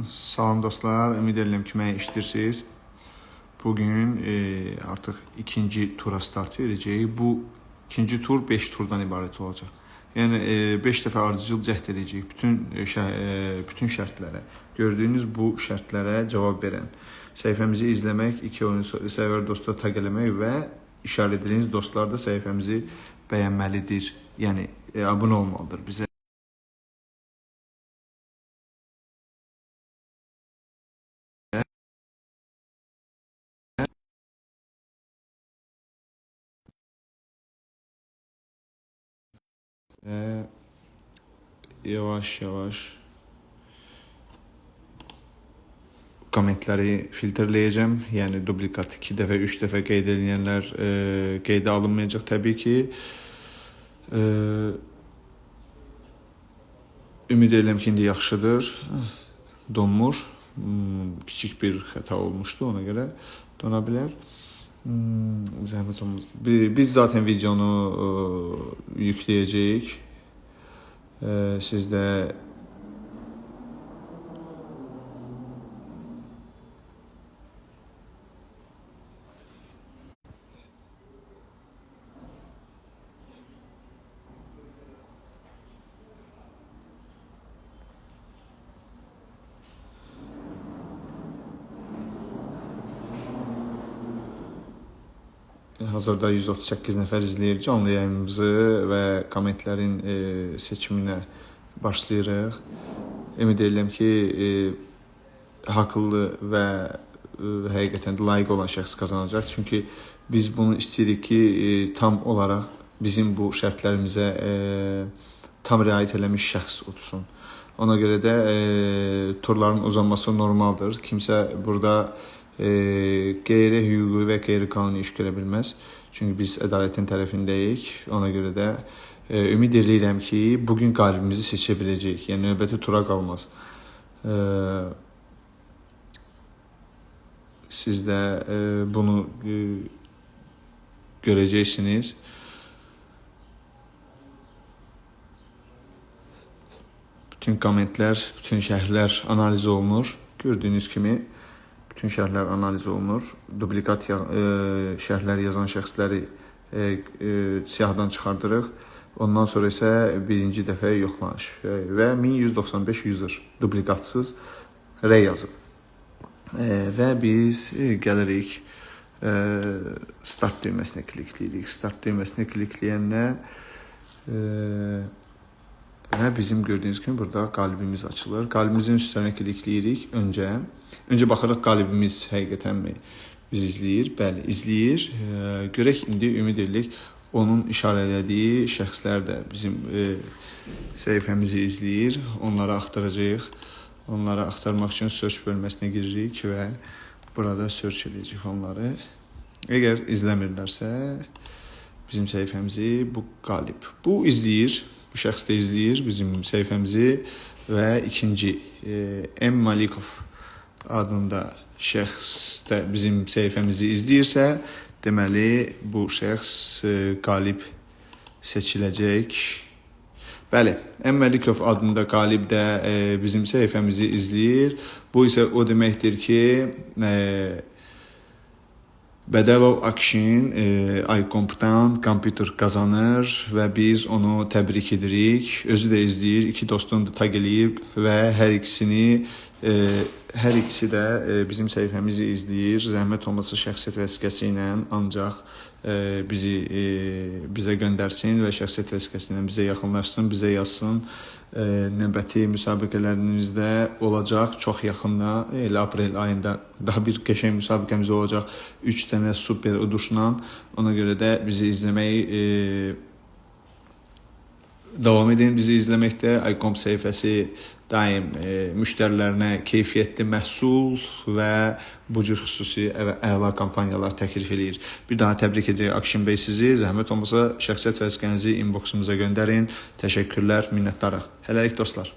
Salam dostlar, ümid edirəm ki, məni işləyirsiniz. Bugün artıq ikinci tura start verəcəyik. Bu ikinci tur 5 turdan ibarət olacaq. Yəni 5 dəfə ardıcıl cəhd edəcəyik bütün şərtlərə. Gördüyünüz bu şərtlərə cavab verən səhifəmizi izləmək, 2 oyun sevər dosta tag eləmək və işarələdiyiniz dostlar da səhifəmizi bəyənməlidir. Yəni abunə olmalıdır bizə. Yavaş-yavaş kommentləri filtrləyəcəm. Yəni dublikat 2 dəfə, 3 dəfə qeyd edilənlər qeydə alınmayacaq təbii ki. Ümid edirəm ki, indi yaxşıdır. Donmur. Kiçik bir xəta olmuşdu, ona görə dona bilər. Zəhmət olmaz. Biz zaten videonu yükləyəcəyik. Siz də hazırda 138 nəfər izləyir canlı yayımımızı və kommentlərin seçiminə başlayırıq. Ümid edirəm ki, haqlı və həqiqətən də layiq olan şəxs qazanacaq. Çünki biz bunu istəyirik ki, tam olaraq bizim bu şərtlərimizə tam riayət eləmiş şəxs utsun. Ona görə də turların uzanması normaldır. Kimsə burada qeyri-hüquqi və qeyri-qanuni iş görə bilməz. Çünki biz ədalətin tərəfindəyik. Ona görə də ümid edirəm ki, bugün qalibimizi seçə biləcəyik. Yəni növbəti tura qalmaz. Siz də bunu görəcəksiniz. Bütün kommentlər, bütün şərhlər analiz olunur. Gördüyünüz kimi bütün şərhlər analiz olunur. Dublikat şərhlər yazan şəxsləri siyahıdan çıxardırıq. Ondan sonra isə birinci dəfə yoxlanış və 1195 user dublikatsız R yazıb. Və biz gəlirik start düyməsinə klikləyirik. Start düyməsinə klikləyəndə və bizim gördüyünüz kimi burada qalibimiz açılır. Qalibimizin üstünə klikləyirik öncə baxırıq qalibimiz həqiqətənmi bizi izləyir. Bəli, izləyir. Görək indi ümid edirik onun işarələdiyi şəxslər də bizim səhifəmizi izləyir. Onları axtaracağıq. Onları axtarmaq üçün search bölməsinə giririk və burada search edəcəyik onları. Əgər izləmirlərsə bizim səhifəmizi bu qalib. Bu izləyir. Bu şəxs də izləyir bizim səhifəmizi və ikinci M. Malikov adında şəxs də bizim səhifəmizi izləyirsə, deməli bu şəxs qalib seçiləcək. Bəli, M. Malikov adında qalib də bizim səhifəmizi izləyir. Bu isə o deməkdir ki, Bədəlov Akshin iComp'dan kompüter qazanır və biz onu təbrik edirik. Özü də izləyir, 2 dostunu da tag eləyib və hər ikisi də bizim səhifəmizi izləyir. Zəhmət olmasa şəxsiyyət vəsiqəsi ilə ancaq bizə göndərsin və şəxsiyyət vəsiqəsi ilə bizə yaxınlaşsın, bizə yazsın. Növbəti müsabiqələrimizdə olacaq çox yaxında, elə aprel ayında daha bir qəşəng müsabiqəmiz olacaq 3 dənə super uduşla. Ona görə də bizi izləməyi davam edin. Bizi izləməkdə iComp səhifəsi daim müştərilərinə keyfiyyətli məhsul və bu cür xüsusi əla kampaniyalar təklif edir. Bir daha təbrik edirik Akshin bəy sizi. Zəhmət olmasa şəxsiyyət vəsiqənizi inboxumuza göndərin. Təşəkkürlər, minnətdarıq. Hələlik dostlar.